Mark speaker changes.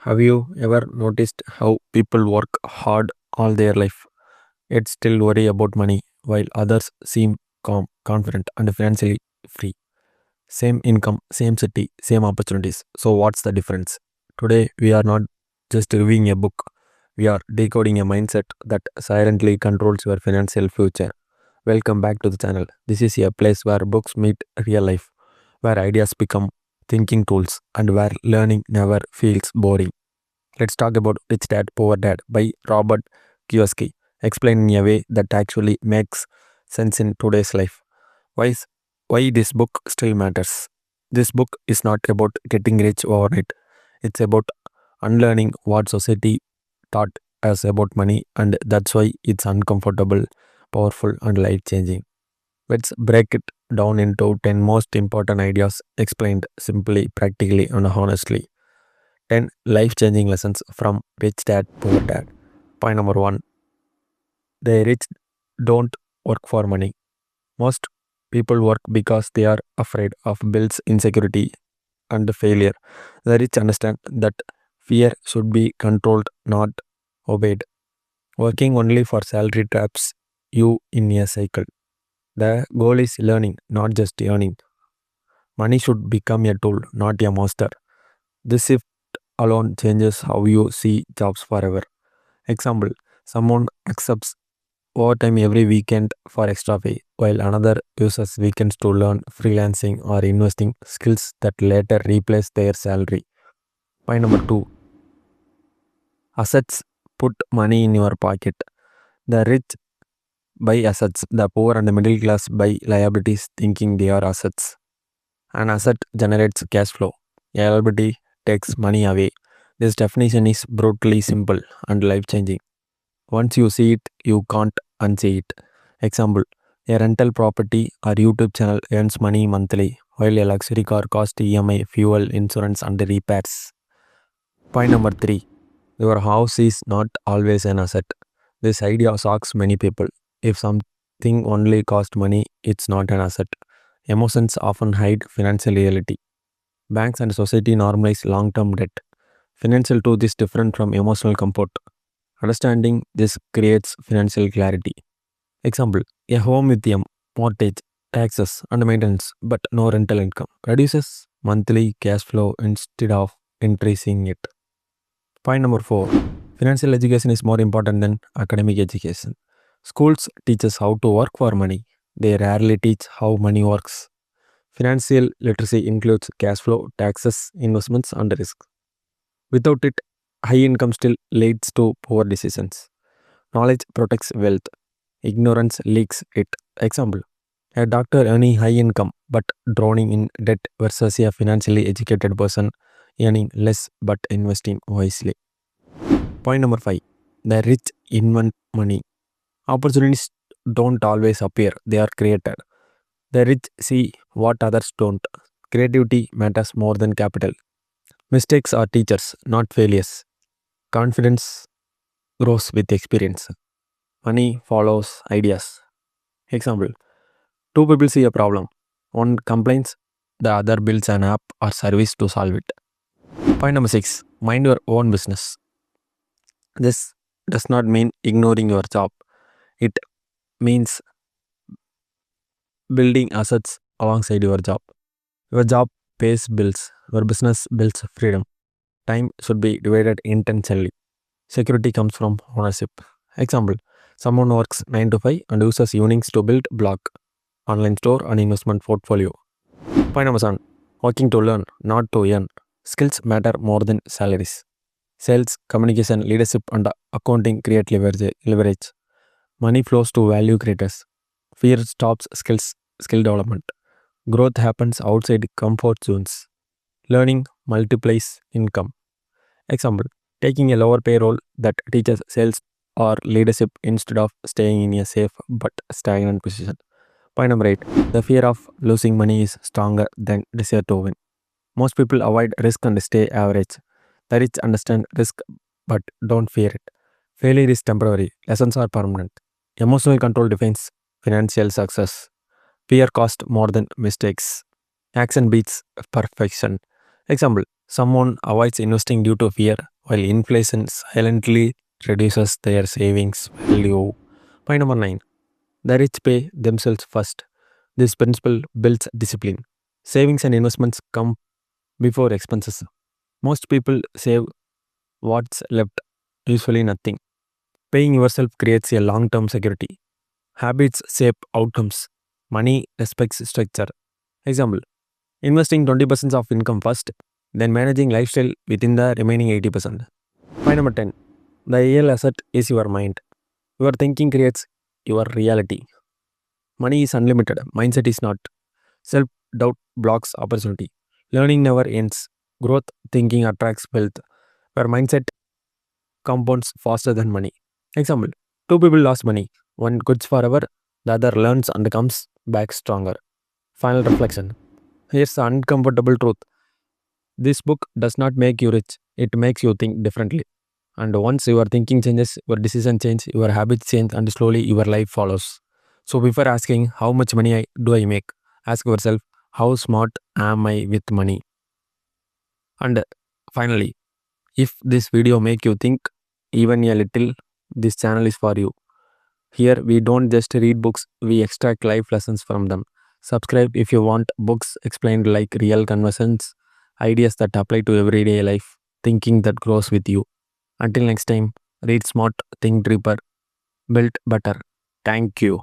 Speaker 1: Have you ever noticed how people work hard all their life yet still worry about money while others seem calm, confident, and financially free? Same income, same city, same opportunities. So, what's the difference? Today, we are not just reviewing a book, we are decoding a mindset that silently controls your financial future. Welcome back to the channel. This is a place where books meet real life, where ideas become thinking tools, and where learning never feels boring. Let's talk about Rich Dad Poor Dad by Robert Kiyosaki, explained in a way that actually makes sense in today's life. Why, is, why this book still matters? This book is not about getting rich overnight. It's about unlearning what society taught us about money, and that's why it's uncomfortable, powerful, and life changing. Let's break it down into 10 most important ideas explained simply, practically, and honestly. 10 life changing lessons from Rich Dad Poor Dad. Point number 1. The rich don't work for money. Most people work because they are afraid of bills, insecurity, and failure. The rich understand that fear should be controlled, not obeyed. Working only for salary traps you in a cycle. The goal is learning, not just earning. Money should become a tool, not a master. This shift alone changes how you see jobs forever. Example, someone accepts overtime every weekend for extra pay, while another uses weekends to learn freelancing or investing skills that later replace their salary. Point number 2. Assets put money in your pocket. The rich buy assets, the poor and the middle class buy liabilities thinking they are assets. An asset generates cash flow. A liability takes money away. This definition is brutally simple and life changing. Once you see it, you can't unsee it. Example, a rental property or YouTube channel earns money monthly, while a luxury car costs EMI, fuel, insurance, and repairs. Point number 3. Your house is not always an asset. This idea shocks many people. If something only costs money, it's not an asset. Emotions often hide financial reality. Banks and society normalize long term debt. Financial truth is different from emotional comfort. Understanding this creates financial clarity. Example, a home with a mortgage, taxes, and maintenance, but no rental income reduces monthly cash flow instead of increasing it. Point number 4. Financial education is more important than academic education. Schools teach us how to work for money. They rarely teach how money works. Financial literacy includes cash flow, taxes, investments, and risk. Without it, high income still leads to poor decisions. Knowledge protects wealth. Ignorance leaks it. Example, a doctor earning high income but drowning in debt versus a financially educated person earning less but investing wisely. Point number 5. The rich invent money. Opportunities don't always appear, they are created. The rich see what others don't. Creativity matters more than capital. Mistakes are teachers, not failures. Confidence grows with experience. Money follows ideas. Example, two people see a problem. One complains, the other builds an app or service to solve it. Point number 6. Mind your own business. This does not mean ignoring your job. It means building assets alongside your job. Your job pays bills. Your business builds freedom. Time should be divided intentionally. Security comes from ownership. Example, someone works 9 to 5 and uses evenings to build blog, online store, and investment portfolio. Point number 7. Working to learn, not to earn. Skills matter more than salaries. Sales, communication, leadership, and accounting create leverage. Money flows to value creators. Fear stops skill development. Growth happens outside comfort zones. Learning multiplies income. Example, taking a lower payroll that teaches sales or leadership instead of staying in a safe but stagnant position. Point number 8. The fear of losing money is stronger than desire to win. Most people avoid risk and stay average. The rich understand risk but don't fear it. Failure is temporary, lessons are permanent. Emotional control defines financial success. Fear costs more than mistakes. Action beats perfection. Example, someone avoids investing due to fear while inflation silently reduces their savings value. Point number 9. The rich pay themselves first. This principle builds discipline. Savings and investments come before expenses. Most people save what's left, usually nothing. Paying yourself creates a long term security. Habits shape outcomes. Money respects structure. Example: investing 20% of income first, then managing lifestyle within the remaining 80%. Point number 10. The real asset is your mind. Your thinking creates your reality. Money is unlimited, mindset is not. Self doubt blocks opportunity. Learning never ends. Growth thinking attracts wealth. Your mindset compounds faster than money. Example: two people lost money. One quits forever, the other learns and comes back stronger. Final reflection. Here's the uncomfortable truth. This book does not make you rich, it makes you think differently. And once your thinking changes, your decision change, your habits change, and slowly your life follows. So before asking how much money do I make, ask yourself how smart am I with money. And finally, if this video make you think even a little, this channel is for you. Here we don't just read books, we extract life lessons from them. Subscribe if you want books explained like real conversations, ideas that apply to everyday life, thinking that grows with you. Until next time, read smart, think deeper, build better. Thank you.